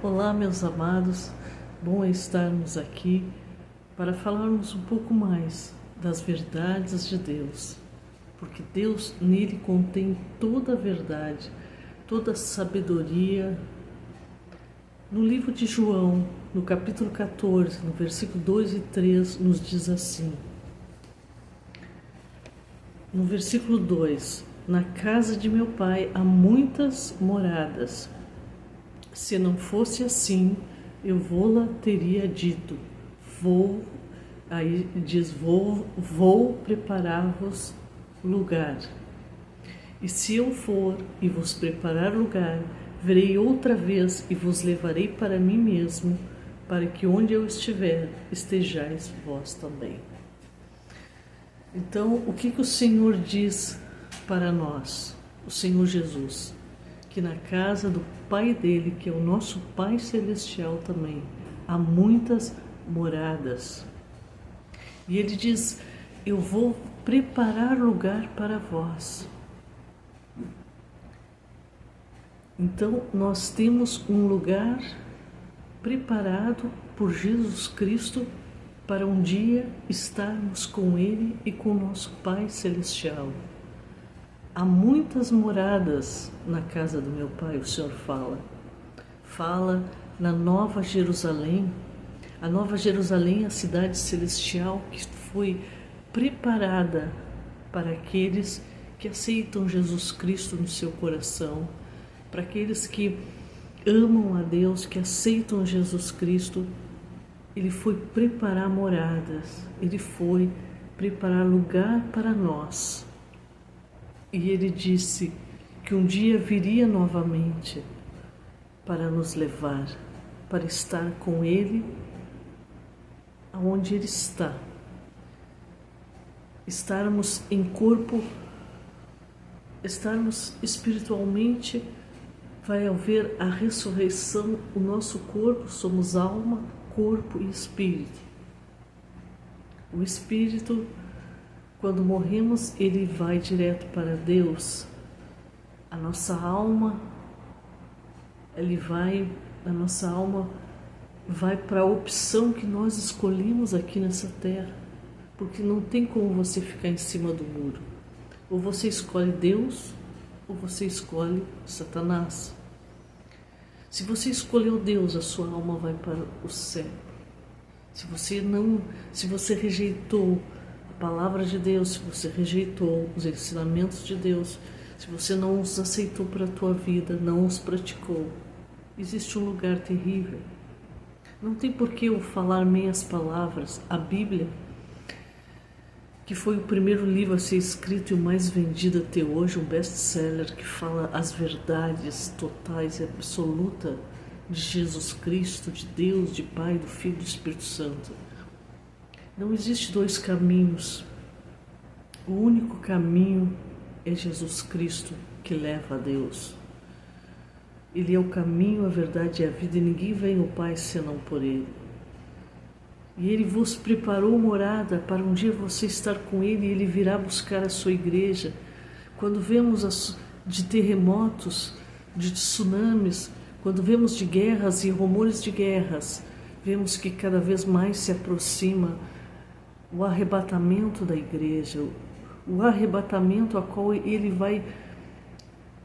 Olá, meus amados, bom é estarmos aqui para falarmos um pouco mais das verdades de Deus, porque Deus nele contém toda a verdade, toda a sabedoria. No livro de João, no capítulo 14, no versículo 2 e 3, nos diz assim: no versículo 2: na casa de meu pai há muitas moradas. Se não fosse assim, eu vou-la teria dito. Aí diz, vou preparar-vos lugar. E se eu for e vos preparar lugar, virei outra vez e vos levarei para mim mesmo, para que onde eu estiver, estejais vós também. Então, o que o Senhor diz para nós, o Senhor Jesus? Que na casa do Pai dele, que é o nosso Pai Celestial também, há muitas moradas. E ele diz, eu vou preparar lugar para vós. Então, nós temos um lugar preparado por Jesus Cristo para um dia estarmos com Ele e com o nosso Pai Celestial. Há muitas moradas na casa do meu Pai, o Senhor fala. Fala na Nova Jerusalém. A Nova Jerusalém é a cidade celestial que foi preparada para aqueles que aceitam Jesus Cristo no seu coração, para aqueles que amam a Deus, que aceitam Jesus Cristo. Ele foi preparar moradas, ele foi preparar lugar para nós. E ele disse que um dia viria novamente para nos levar, para estar com ele aonde ele está. Estarmos em corpo, estarmos espiritualmente, vai haver a ressurreição. O nosso corpo, somos alma, corpo e espírito. O espírito, quando morremos, ele vai direto para Deus. A nossa alma, a nossa alma vai para a opção que nós escolhemos aqui nessa terra, porque não tem como você ficar em cima do muro. Ou você escolhe Deus, ou você escolhe Satanás. Se você escolheu Deus, a sua alma vai para o céu. Se você rejeitou a palavra de Deus, se você rejeitou os ensinamentos de Deus, se você não os aceitou para a tua vida, não os praticou, existe um lugar terrível. Não tem por que eu falar meias palavras. A Bíblia, que foi o primeiro livro a ser escrito e o mais vendido até hoje, um best-seller que fala as verdades totais e absolutas de Jesus Cristo, de Deus, de Pai, do Filho e do Espírito Santo. Não existe dois caminhos. O único caminho é Jesus Cristo que leva a Deus. Ele é o caminho, a verdade e a vida, e ninguém vem ao Pai senão por Ele. E Ele vos preparou morada para um dia você estar com Ele, e Ele virá buscar a sua igreja. Quando vemos de terremotos, de tsunamis, quando vemos de guerras e rumores de guerras, vemos que cada vez mais se aproxima o arrebatamento da igreja, o arrebatamento a qual Ele vai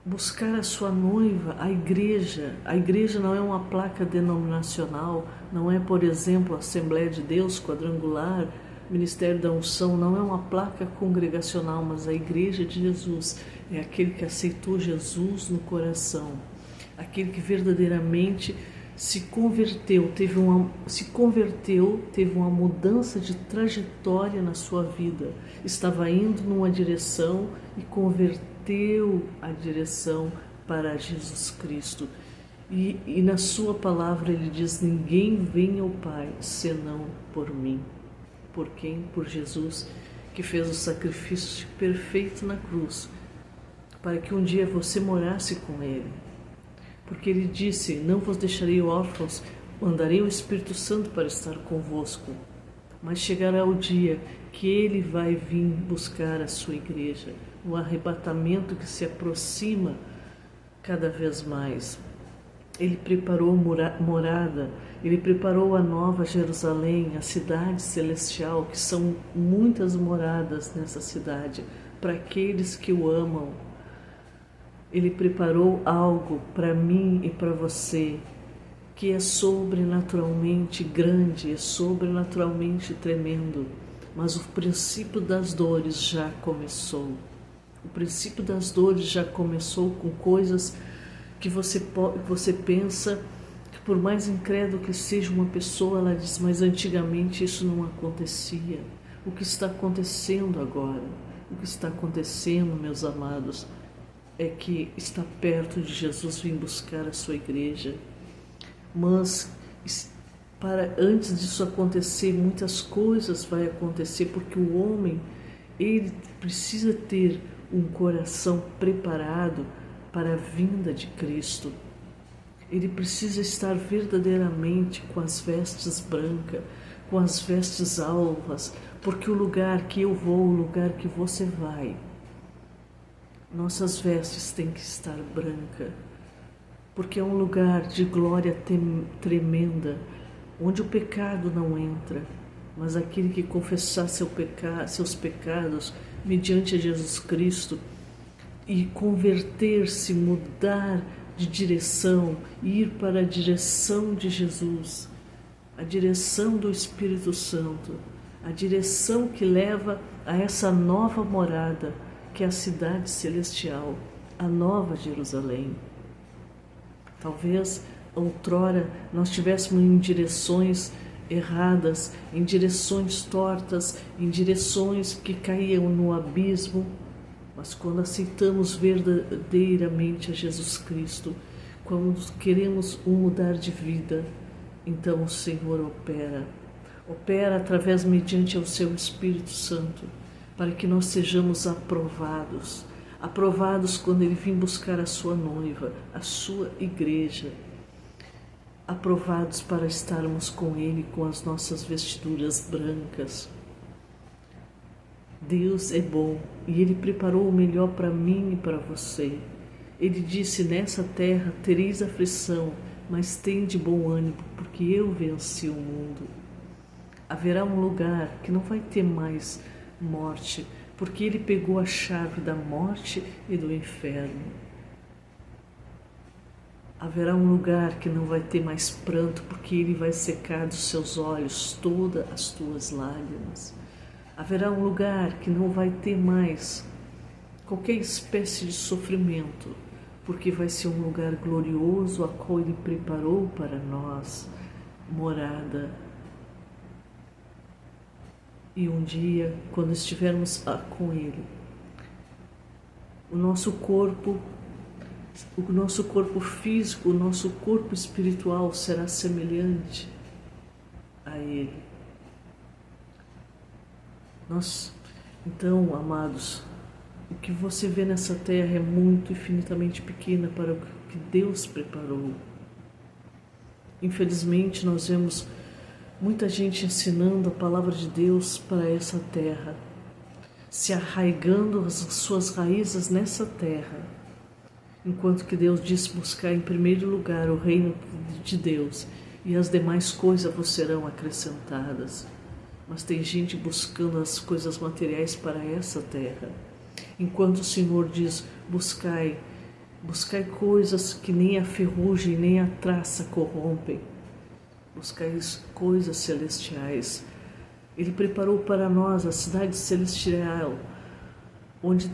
buscar a sua noiva, a igreja. A igreja não é uma placa denominacional, não é, por exemplo, a Assembleia de Deus quadrangular, Ministério da Unção, não é uma placa congregacional, mas a igreja de Jesus é aquele que aceitou Jesus no coração, aquele que verdadeiramente se converteu, teve uma mudança de trajetória na sua vida, estava indo numa direção e converteu a direção para Jesus Cristo. E na sua palavra ele diz, ninguém vem ao Pai senão por mim. Por quem? Por Jesus, que fez o sacrifício perfeito na cruz, para que um dia você morasse com Ele. Porque Ele disse, não vos deixarei órfãos, mandarei o Espírito Santo para estar convosco. Mas chegará o dia que Ele vai vir buscar a sua igreja, o arrebatamento que se aproxima cada vez mais. Ele preparou morada, Ele preparou a nova Jerusalém, a cidade celestial, que são muitas moradas nessa cidade, para aqueles que o amam. Ele preparou algo para mim e para você, que é sobrenaturalmente grande, é sobrenaturalmente tremendo, mas o princípio das dores já começou. O princípio das dores já começou com coisas que você pensa que, por mais incrédulo que seja uma pessoa, ela diz, mas antigamente isso não acontecia. O que está acontecendo agora? O que está acontecendo, meus amados, é que está perto de Jesus vir buscar a sua igreja. Mas antes disso acontecer, muitas coisas vão acontecer, porque o homem, ele precisa ter um coração preparado para a vinda de Cristo. Ele precisa estar verdadeiramente com as vestes brancas, com as vestes alvas, porque o lugar que eu vou, o lugar que você vai, nossas vestes têm que estar brancas, porque é um lugar de glória tremenda, onde o pecado não entra, mas aquele que confessar seus pecados mediante Jesus Cristo e converter-se, mudar de direção, ir para a direção de Jesus, a direção do Espírito Santo, a direção que leva a essa nova morada, que é a cidade celestial, a nova Jerusalém. Talvez outrora nós estivéssemos em direções erradas, em direções tortas, em direções que caíam no abismo, mas quando aceitamos verdadeiramente a Jesus Cristo, quando queremos mudar de vida, então o Senhor opera através mediante o seu Espírito Santo, para que nós sejamos aprovados quando Ele vir buscar a sua noiva, a sua igreja, aprovados para estarmos com Ele com as nossas vestiduras brancas. Deus é bom e Ele preparou o melhor para mim e para você. Ele disse, nessa terra tereis aflição, mas tende bom ânimo, porque eu venci o mundo. Haverá um lugar que não vai ter mais morte, porque Ele pegou a chave da morte e do inferno. Haverá um lugar que não vai ter mais pranto, porque Ele vai secar dos seus olhos todas as tuas lágrimas. Haverá um lugar que não vai ter mais qualquer espécie de sofrimento, porque vai ser um lugar glorioso, a qual Ele preparou para nós, morada. E um dia, quando estivermos com Ele, o nosso corpo físico, o nosso corpo espiritual será semelhante a Ele. Então, amados, o que você vê nessa terra é muito infinitamente pequena para o que Deus preparou. Infelizmente, nós vemos muita gente ensinando a palavra de Deus para essa terra, se arraigando as suas raízes nessa terra, enquanto que Deus diz buscar em primeiro lugar o reino de Deus e as demais coisas vos serão acrescentadas. Mas tem gente buscando as coisas materiais para essa terra, enquanto o Senhor diz, buscai coisas que nem a ferrugem nem a traça corrompem, buscai coisas celestiais. Ele preparou para nós a cidade celestial, onde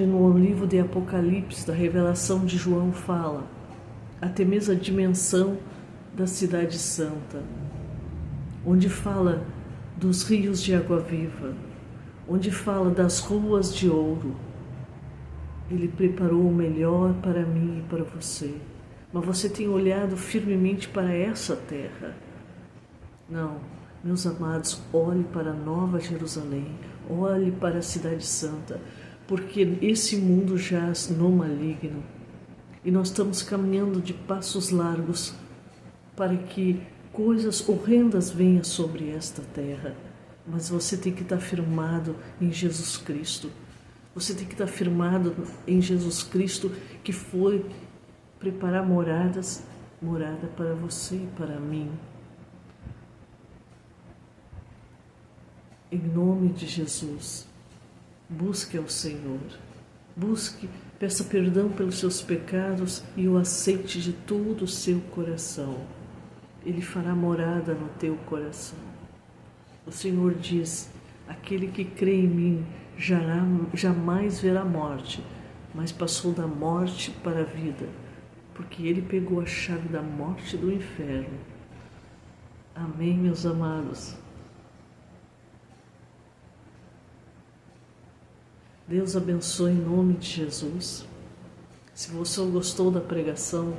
no livro de Apocalipse, da revelação de João, fala até mesmo a dimensão da cidade santa, onde fala dos rios de água viva, onde fala das ruas de ouro. Ele preparou o melhor para mim e para você. Mas você tem olhado firmemente para essa terra? Não, meus amados, olhe para a Nova Jerusalém, olhe para a Cidade Santa, porque esse mundo jaz no maligno e nós estamos caminhando de passos largos para que coisas horrendas venham sobre esta terra. Mas você tem que estar firmado em Jesus Cristo. Você tem que estar firmado em Jesus Cristo, que foi preparar morada para você e para mim. Em nome de Jesus, busque ao Senhor. Busque, peça perdão pelos seus pecados e o aceite de todo o seu coração. Ele fará morada no teu coração. O Senhor diz: aquele que crê em mim jamais verá morte, mas passou da morte para a vida, porque Ele pegou a chave da morte e do inferno. Amém, meus amados? Deus abençoe em nome de Jesus. Se você gostou da pregação,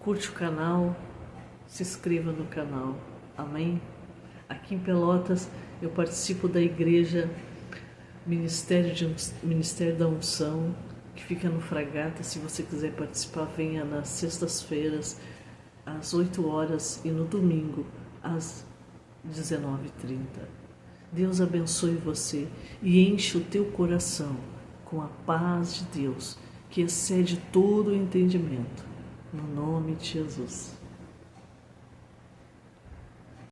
curte o canal, se inscreva no canal. Amém? Aqui em Pelotas eu participo da igreja Ministério da Unção, que fica no Fragata. Se você quiser participar, venha nas sextas-feiras às 8 horas e no domingo às 19h30. Deus abençoe você e enche o teu coração com a paz de Deus, que excede todo o entendimento. No nome de Jesus.